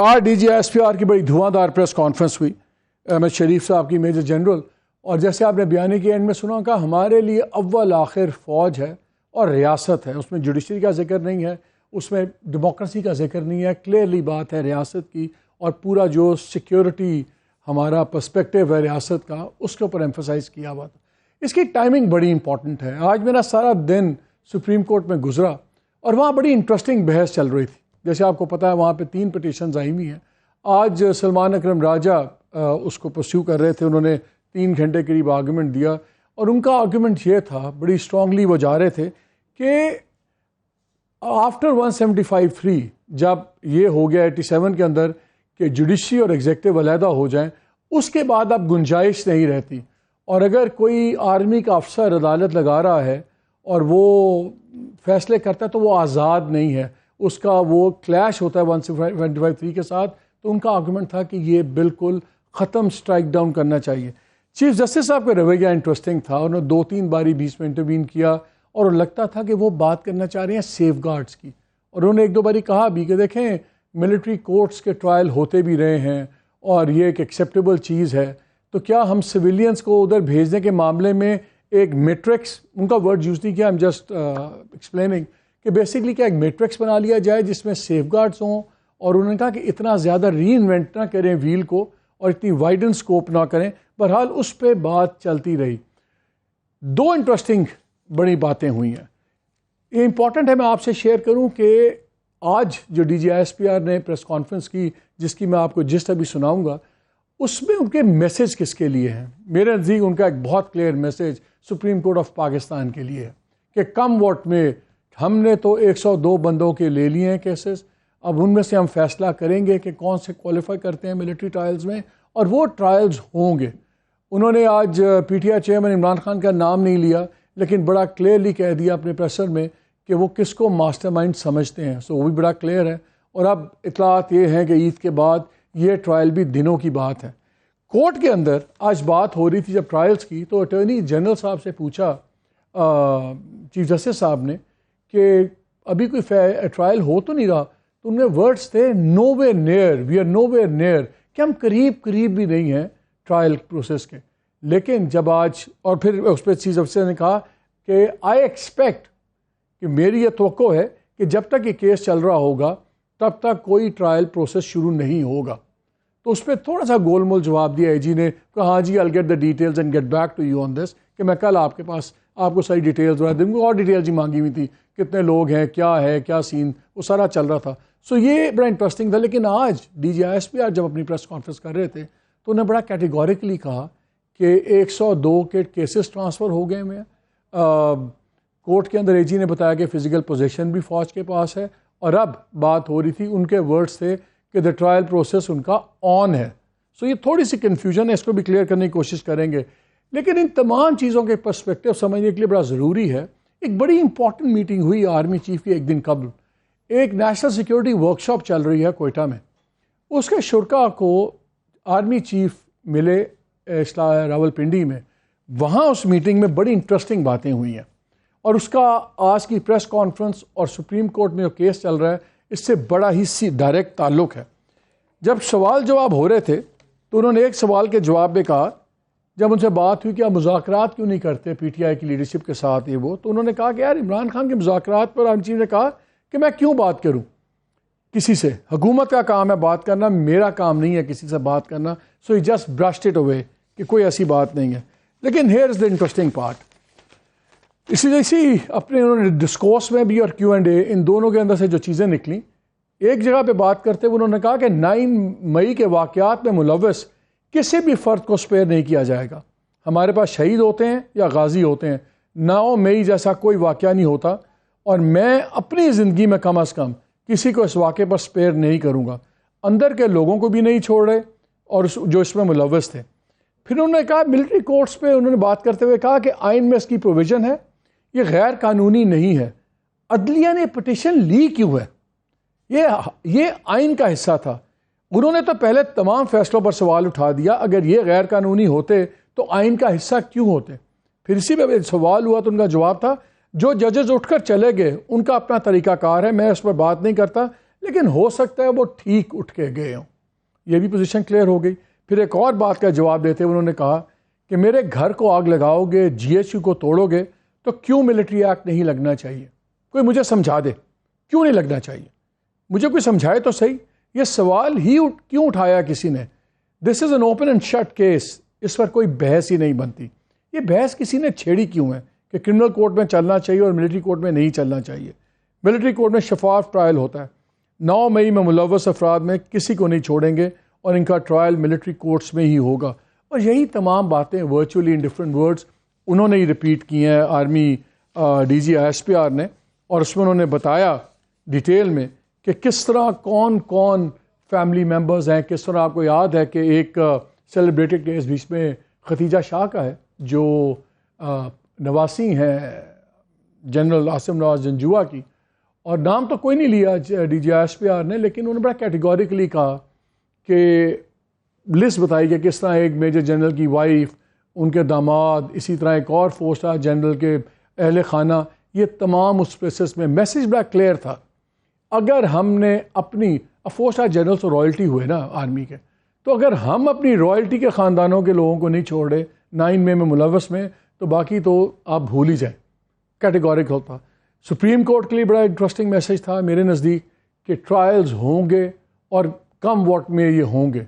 آج D G S P R کی بڑی دھواں پریس کانفرنس ہوئی احمد شریف صاحب کی میجر جنرل، اور جیسے آپ نے بیانی کے اینڈ میں سنا کہا ہمارے لیے اول آخر فوج ہے اور ریاست ہے، اس میں جوڈیشری کا ذکر نہیں ہے، اس میں ڈیموکریسی کا ذکر نہیں ہے، کلیئرلی بات ہے ریاست کی، اور پورا جو سیکیورٹی ہمارا پرسپیکٹیو ہے ریاست کا اس کے اوپر ایمفسائز کیا ہوا تھا۔ اس کی ٹائمنگ بڑی امپورٹنٹ ہے۔ آج میرا سارا دن سپریم کورٹ میں گزرا اور وہاں بڑی انٹرسٹنگ بحث چل رہی تھی۔ جیسے آپ کو پتہ ہے وہاں پہ 3 پٹیشنز آئی ہوئی ہیں۔ آج سلمان اکرم راجہ اس کو پرسیو کر رہے تھے، انہوں نے 3 گھنٹے قریب آرگومنٹ دیا، اور ان کا آرگومنٹ یہ تھا، بڑی اسٹرانگلی وہ جا رہے تھے کہ آفٹر 175(3) جب یہ ہو گیا 87 کے اندر کہ جوڈیشری اور ایگزیکٹو علیحدہ ہو جائیں، اس کے بعد اب گنجائش نہیں رہتی، اور اگر کوئی آرمی کا افسر عدالت لگا رہا ہے اور وہ فیصلے کرتا ہے تو وہ آزاد نہیں ہے، اس کا وہ کلیش ہوتا ہے 175(3) کے ساتھ۔ تو ان کا آرگومنٹ تھا کہ یہ بالکل ختم، اسٹرائک ڈاؤن کرنا چاہیے۔ چیف جسٹس صاحب کا رویہ انٹرسٹنگ تھا، انہوں نے 2-3 باری بیچ میں انٹروین کیا، اور لگتا تھا کہ وہ بات کرنا چاہ رہے ہیں سیف گارڈز کی، اور انہوں نے 1-2 باری کہا بھی کہ دیکھیں ملٹری کورٹس کے ٹرائل ہوتے بھی رہے ہیں اور یہ ایک ایکسیپٹیبل چیز ہے، تو کیا ہم سویلینز کو ادھر بھیجنے کے معاملے میں ایک میٹرکس، ان کا ورڈ یوز نہیں کیا، ایم جسٹ ایکسپلیننگ، کہ بیسکلی کیا ایک میٹرکس بنا لیا جائے جس میں سیف گارڈز ہوں، اور انہوں نے کہا کہ اتنا زیادہ ری انوینٹ نہ کریں ویل کو، اور اتنی وائڈن سکوپ نہ کریں۔ بہرحال اس پہ بات چلتی رہی۔ 2 انٹرسٹنگ بڑی باتیں ہوئی ہیں، یہ امپورٹنٹ ہے میں آپ سے شیئر کروں کہ آج جو D G S P R نے پریس کانفرنس کی، جس کی میں آپ کو جسٹ ابھی سناؤں گا، اس میں ان کے میسج کس کے لیے ہیں؟ میرے نزدیک ان کا ایک بہت clear message supreme court of Pakistan کے لیے ہے کہ کم واٹ میں، ہم نے تو 102 بندوں کے لے لیے ہیں کیسز، اب ان میں سے ہم فیصلہ کریں گے کہ کون سے کوالیفائی کرتے ہیں ملٹری ٹرائلز میں، اور وہ ٹرائلز ہوں گے۔ انہوں نے آج P T I chairman Imran Khan کا نام نہیں لیا، لیکن بڑا کلیئرلی کہہ دیا اپنے پریسر میں کہ وہ کس کو ماسٹر مائنڈ سمجھتے ہیں، سو وہ بھی بڑا کلیئر ہے۔ اور اب اطلاعات یہ ہیں کہ عید کے بعد یہ ٹرائل بھی دنوں کی بات ہے۔ کورٹ کے اندر آج بات ہو رہی تھی جب ٹرائلز کی، تو اٹارنی جنرل صاحب سے پوچھا چیف جسٹس صاحب نے کہ ابھی کوئی ٹرائل ہو تو نہیں رہا، تو ان میں ورڈز تھے nowhere near, we are nowhere near, کہ ہم قریب بھی نہیں ہیں ٹرائل پروسیس کے۔ لیکن جب آج، اور پھر اس پہ چیف جسٹس نے کہا کہ آئی ایکسپیکٹ، کہ میری یہ توقع ہے کہ جب تک یہ کیس چل رہا ہوگا تب تک کوئی ٹرائل پروسیس شروع نہیں ہوگا۔ تو اس پہ تھوڑا سا گول مول جواب دیا اے جی نے کہ ہاں جی I'll get the details and get back to you on this، کہ میں کل آپ کے پاس آپ کو ساری ڈیٹیلز دوں گا، اور ڈیٹیلز ہی مانگی ہوئی تھی، کتنے لوگ ہیں، کیا سین، وہ سارا چل رہا تھا۔ سو یہ بڑا انٹرسٹنگ تھا۔ لیکن آج D G S P R جب اپنی پریس کانفرنس کر رہے تھے تو انہیں بڑا کیٹیگوریکلی کہا کہ 102 کے کیسز ٹرانسفر ہو گئے ہیں۔ کورٹ کے اندر اے جی نے بتایا کہ فزیکل پوزیشن بھی فوج کے پاس ہے، اور اب بات ہو رہی تھی، ان کے ورڈز تھے کہ دا ٹرائل پروسیس ان کا آن ہے۔ سو یہ تھوڑی سی کنفیوژن ہے، اس کو بھی کلیئر کرنے کی کوشش کریں گے۔ لیکن ان تمام چیزوں کے پرسپیکٹیو سمجھنے کے لیے بڑا ضروری ہے، ایک بڑی امپورٹنٹ میٹنگ ہوئی آرمی چیف کی ایک دن قبل، ایک نیشنل سیکیورٹی ورکشاپ چل رہی ہے کوئٹہ میں، اس کے شرکاء کو آرمی چیف ملے راولپنڈی میں، وہاں اس میٹنگ میں بڑی انٹرسٹنگ باتیں ہوئی ہیں، اور اس کا آج کی پریس کانفرنس اور سپریم کورٹ میں جو کیس چل رہا ہے اس سے بڑا ہی ڈائریکٹ تعلق ہے۔ جب سوال جواب ہو رہے تھے تو انہوں نے ایک سوال کے جواب میں کہا، جب ان سے بات ہوئی کہ آپ مذاکرات کیوں نہیں کرتے پی ٹی آئی کی لیڈرشپ کے ساتھ، یہ وہ، تو انہوں نے کہا کہ یار عمران خان کے مذاکرات پر آرمی چیف نے کہا کہ میں کیوں بات کروں کسی سے، حکومت کا کام ہے بات کرنا، میرا کام نہیں ہے کسی سے بات کرنا۔ سو ہی جسٹ برشڈ اٹ اوے کہ کوئی ایسی بات نہیں ہے۔ لیکن here is the interesting part, اسی اپنے انہوں نے ڈسکورس میں بھی اور کیو اینڈ اے، ان دونوں کے اندر سے جو چیزیں نکلیں، ایک جگہ پہ بات کرتے ہوئے انہوں نے کہا کہ 9 مئی کے واقعات میں ملوث کسی بھی فرد کو سپیئر نہیں کیا جائے گا۔ ہمارے پاس شہید ہوتے ہیں یا غازی ہوتے ہیں، 9 مئی جیسا کوئی واقعہ نہیں ہوتا، اور میں اپنی زندگی میں کم از کم کسی کو اس واقعے پر سپیئر نہیں کروں گا، اندر کے لوگوں کو بھی نہیں چھوڑ رہے اور جو اس میں ملوث تھے۔ پھر انہوں نے کہا ملٹری کورٹس پہ انہوں نے بات کرتے ہوئے کہا کہ آئین میں اس کی پروویژن ہے، یہ غیر قانونی نہیں ہے۔ عدلیہ نے پٹیشن لی کیوں ہے؟ یہ آئین کا حصہ تھا۔ انہوں نے تو پہلے تمام فیصلوں پر سوال اٹھا دیا، اگر یہ غیر قانونی ہوتے تو آئین کا حصہ کیوں ہوتے؟ پھر اسی میں سوال ہوا تو ان کا جواب تھا جو ججز اٹھ کر چلے گئے ان کا اپنا طریقہ کار ہے، میں اس پر بات نہیں کرتا، لیکن ہو سکتا ہے وہ ٹھیک اٹھ کے گئے ہوں. یہ بھی پوزیشن کلیئر ہو گئی. پھر ایک اور بات کا جواب دیتے ہوئے انہوں نے کہا کہ میرے گھر کو آگ لگاؤ گے, GHQ کو توڑو گے تو کیوں ملٹری ایکٹ نہیں لگنا چاہیے؟ کوئی مجھے سمجھا دے کیوں نہیں لگنا چاہیے, مجھے کوئی سمجھائے تو صحیح. یہ سوال ہی کیوں اٹھایا کسی نے؟ This is an open and shut case, اس پر کوئی بحث ہی نہیں بنتی. یہ بحث کسی نے چھیڑی کیوں ہے کہ کرمنل کورٹ میں چلنا چاہیے اور ملٹری کورٹ میں نہیں چلنا چاہیے؟ ملٹری کورٹ میں شفاف ٹرائل ہوتا ہے. 9 مئی میں ملوث افراد میں کسی کو نہیں چھوڑیں گے اور ان کا ٹرائل ملٹری کورٹس میں ہی ہوگا. اور یہی تمام باتیں ورچولی ان ڈفرینٹ ورڈز انہوں نے ہی ریپیٹ کی ہیں, آرمی DG ISPR نے, اور اس میں انہوں نے بتایا ڈیٹیل میں کہ کس طرح کون کون فیملی ممبرز ہیں. کس طرح آپ کو یاد ہے کہ ایک سیلیبریٹڈ کیس بیچ میں ختیجہ شاہ کا ہے جو نواسی ہیں جنرل عاصم نواز جنجوعہ کی, اور نام تو کوئی نہیں لیا DG ISPR نے, لیکن انہوں نے بڑا کیٹیگوریکلی کہا کہ لسٹ بتائی کہ کس طرح ایک میجر جنرل کی وائف, ان کے داماد, اسی طرح ایک اور 4 اسٹار جنرل کے اہل خانہ, یہ تمام اس پروسیس میں میسیج بڑا کلیئر تھا. اگر ہم نے اپنی 4 اسٹار جنرل تو رائلٹی ہوئے نا آرمی کے, تو اگر ہم اپنی رائلٹی کے خاندانوں کے لوگوں کو نہیں چھوڑ رہے 9 مئی میں ملوث میں, تو باقی تو آپ بھول ہی جائیں. کیٹیگورک ہوتا. سپریم کورٹ کے لیے بڑا انٹرسٹنگ میسیج تھا میرے نزدیک کہ ٹرائلز ہوں گے اور کم وقت میں یہ ہوں گے.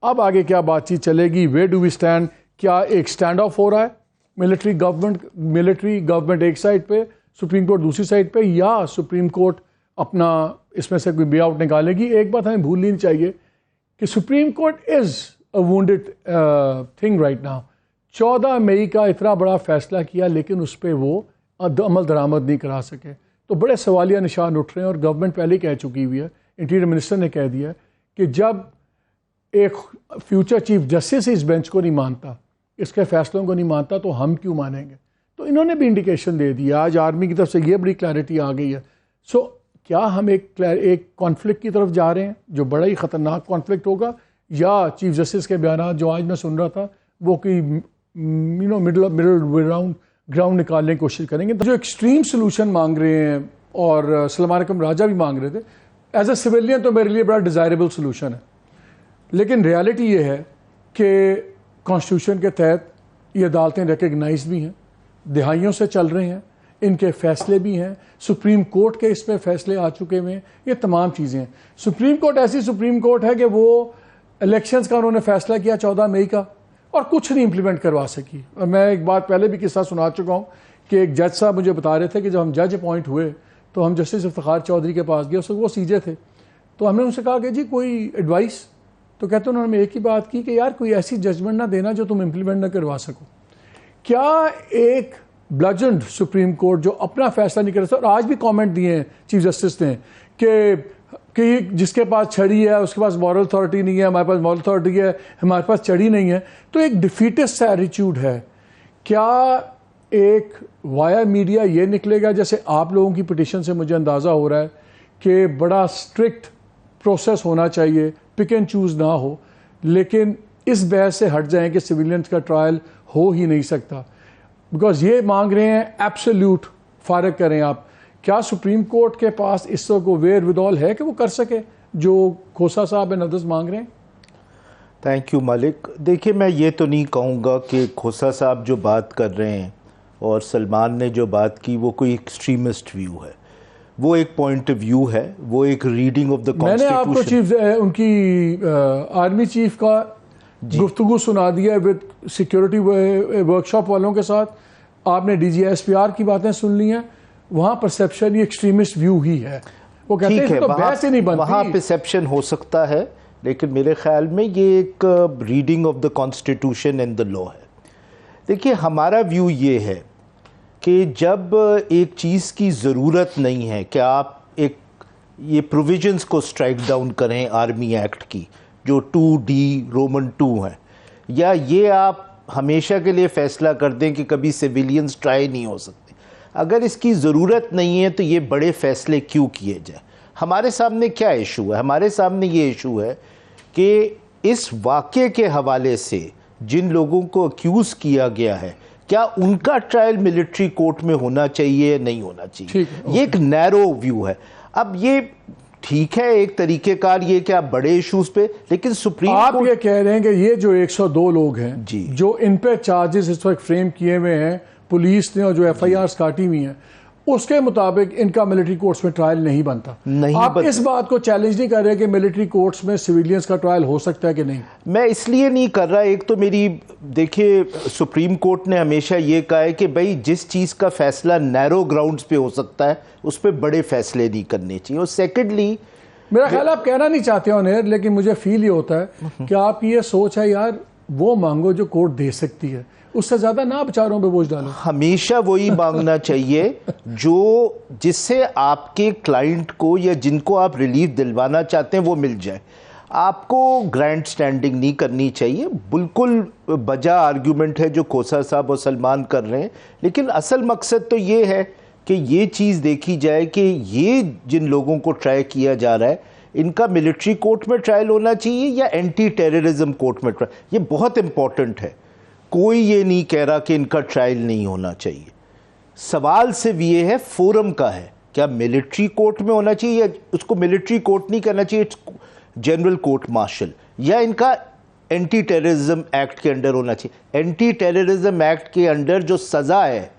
اب آگے کیا بات چیت چلے گی؟ Where do we stand? کیا ایک اسٹینڈ آف ہو رہا ہے ملٹری گورنمنٹ ایک سائڈ پہ, سپریم کورٹ دوسری سائڈ پہ, یا سپریم کورٹ اپنا اس میں سے کوئی وے آؤٹ نکالے گی؟ ایک بات ہمیں بھولنی نہیں چاہیے کہ supreme court is a wounded thing right now. 14 مئی کا اتنا بڑا فیصلہ کیا لیکن اس پہ وہ عمل درآمد نہیں کرا سکے. تو بڑے سوالیہ نشان اٹھ رہے ہیں, اور گورنمنٹ پہلے ہی کہہ چکی ہوئی ہے, انٹیریئر منسٹر نے کہہ دیا کہ جب ایک فیوچر چیف جسٹس اس بینچ کو نہیں مانتا, اس کے فیصلوں کو نہیں مانتا, تو ہم کیوں مانیں گے؟ تو انہوں نے بھی انڈیکیشن دے دی. آج آرمی کی طرف سے یہ بڑی کلیئرٹی آ گئی ہے. سو کیا ہم ایک کانفلکٹ کی طرف جا رہے ہیں جو بڑا ہی خطرناک کانفلکٹ ہوگا, یا چیف جسٹس کے بیانات جو آج میں سن رہا تھا وہ کوئی مڈل گراؤنڈ نکالنے کی کوشش کریں گے؟ جو ایکسٹریم سلوشن مانگ رہے ہیں, اور سلمان اکرم راجہ بھی مانگ رہے تھے, ایز اے سویلین تو میرے لیے بڑا ڈیزائربل سلوشن ہے, لیکن ریالٹی یہ ہے کہ کانسٹیٹیوشن کے تحت یہ عدالتیں ریکگنائز بھی ہیں, دہائیوں سے چل رہے ہیں, ان کے فیصلے بھی ہیں, سپریم کورٹ کے اس پہ فیصلے آ چکے ہوئے ہیں, یہ تمام چیزیں ہیں. سپریم کورٹ ایسی سپریم کورٹ ہے کہ وہ الیکشنز کا انہوں نے فیصلہ کیا 14 مئی کا, اور کچھ نہیں امپلیمنٹ کروا سکی. اور میں ایک بات پہلے بھی قصہ سنا چکا ہوں کہ ایک جج صاحب مجھے بتا رہے تھے کہ جب ہم جج اپوائنٹ ہوئے تو ہم جسٹس افتخار چودھری کے پاس گئے, اس وقت وہ CJ تھے, تو ہم نے ان سے کہا کہ جی کوئی ایڈوائس, تو کہتے ہیں انہوں نے ایک ہی بات کی کہ یار کوئی ایسی ججمنٹ نہ دینا جو تم امپلیمنٹ نہ کروا سکو. کیا ایک بلجنڈ سپریم کورٹ جو اپنا فیصلہ نہیں کر سکتا, اور آج بھی کامنٹ دیے ہیں چیف جسٹس نے کہ جس کے پاس چھڑی ہے اس کے پاس مورل اتھارٹی نہیں ہے, ہمارے پاس مورل اتھارٹی ہے, ہمارے پاس چھڑی نہیں ہے, تو ایک ڈیفیٹسٹ ایٹیٹیوڈ ہے. کیا ایک وایا میڈیا یہ نکلے گا, جیسے آپ لوگوں کی پٹیشن سے مجھے اندازہ ہو رہا ہے کہ بڑا اسٹرکٹ پروسیس ہونا چاہیے, پک اینڈ چوز نہ ہو, لیکن اس بحث سے ہٹ جائیں کہ سویلینس کا ٹرائل ہو ہی نہیں سکتا, بیکاز یہ مانگ رہے ہیں ایبسلیوٹ فارغ کریں آپ. کیا سپریم کورٹ کے پاس اس کو ویئر ود آل ہے کہ وہ کر سکے جو کھوسا صاحب اینڈ ادرس مانگ رہے ہیں؟ تھینک یو ملک. دیکھیے میں یہ تو نہیں کہوں گا کہ کھوسا صاحب جو بات کر رہے ہیں اور سلمان نے جو بات کی وہ کوئی ایکسٹریمسٹ ویو ہے, وہ ایک پوائنٹ آف ویو ہے, وہ ایک ریڈنگ آف دا کانسٹیٹیوشن. میں نے آپ کو چیف ان کی آرمی چیف کا گفتگو سنا دیا ود سیکیورٹی ورکشاپ والوں کے ساتھ, آپ نے DG ISPR کی باتیں سن لی ہیں, وہاں پرسیپشن یہ ایکسٹریمسٹ ویو ہی ہے. وہ کہتے ہیں تو بحث ہی نہیں بنتی. وہاں پرسیپشن ہو سکتا ہے, لیکن میرے خیال میں یہ ایک reading of the constitution and the law ہے. دیکھیے ہمارا ویو یہ ہے کہ جب ایک چیز کی ضرورت نہیں ہے کہ آپ ایک یہ پروویژنز کو اسٹرائک ڈاؤن کریں آرمی ایکٹ کی جو 2D رومن 2 ہیں, یا یہ آپ ہمیشہ کے لیے فیصلہ کر دیں کہ کبھی سویلینز ٹرائی نہیں ہو سکتے, اگر اس کی ضرورت نہیں ہے تو یہ بڑے فیصلے کیوں کیے جائیں؟ ہمارے سامنے کیا ایشو ہے؟ ہمارے سامنے یہ ایشو ہے کہ اس واقعے کے حوالے سے جن لوگوں کو اکیوز کیا گیا ہے کیا ان کا ٹرائل ملٹری کورٹ میں ہونا چاہیے یا نہیں ہونا چاہیے. یہ ایک نیرو ویو ہے. اب یہ ٹھیک ہے ایک طریقہ کار یہ کہ آپ بڑے ایشوز پہ، لیکن سپریم آپ یہ کہہ رہے ہیں کہ یہ جو 102 لوگ ہیں جی جو ان پہ چارجز اس وقت فریم کیے ہوئے ہیں پولیس نے اور جو ایف آئی آرز کاٹی ہوئی ہیں اس کے مطابق ان کا ملٹری کورٹس میں ٹرائل نہیں بنتا. آپ اس بات کو چیلنج نہیں کر رہے کہ ملٹری کورٹس میں سویلینز کا ٹرائل ہو سکتا ہے کہ نہیں؟ میں اس لیے نہیں کر رہا. ایک تو میری دیکھیے سپریم کورٹ نے ہمیشہ یہ کہا ہے کہ بھائی جس چیز کا فیصلہ نیرو گراؤنڈز پہ ہو سکتا ہے اس پہ بڑے فیصلے نہیں کرنے چاہیے. اور سیکنڈلی میرا خیال آپ کہنا نہیں چاہتے آن ایئر، لیکن مجھے فیل یہ ہوتا ہے کہ آپ کی یہ سوچ ہے یار وہ مانگو جو کورٹ دے سکتی ہے، اس سے زیادہ نہ بیچاروں پہ بوجھ ڈالو. ہمیشہ وہی مانگنا چاہیے جس سے آپ کے کلائنٹ کو یا جن کو آپ ریلیف دلوانا چاہتے ہیں وہ مل جائے. آپ کو گرینڈ سٹینڈنگ نہیں کرنی چاہیے. بالکل بجا آرگیومنٹ ہے جو کھوسا صاحب اور سلمان کر رہے ہیں، لیکن اصل مقصد تو یہ ہے کہ یہ چیز دیکھی جائے کہ یہ جن لوگوں کو ٹرائی کیا جا رہا ہے ان کا ملٹری کورٹ میں ٹرائل ہونا چاہیے یا اینٹی ٹیررزم کورٹ میں ٹرائل. یہ بہت امپورٹنٹ ہے. کوئی یہ نہیں کہہ رہا کہ ان کا ٹرائل نہیں ہونا چاہیے. سوال صرف یہ ہے فورم کا ہے، کیا ملٹری کورٹ میں ہونا چاہیے یا اس کو ملٹری کورٹ نہیں کرنا چاہیے، جنرل کورٹ مارشل، یا ان کا اینٹی ٹیررزم ایکٹ کے انڈر ہونا چاہیے. اینٹی ٹیررزم ایکٹ کے انڈر جو سزا ہے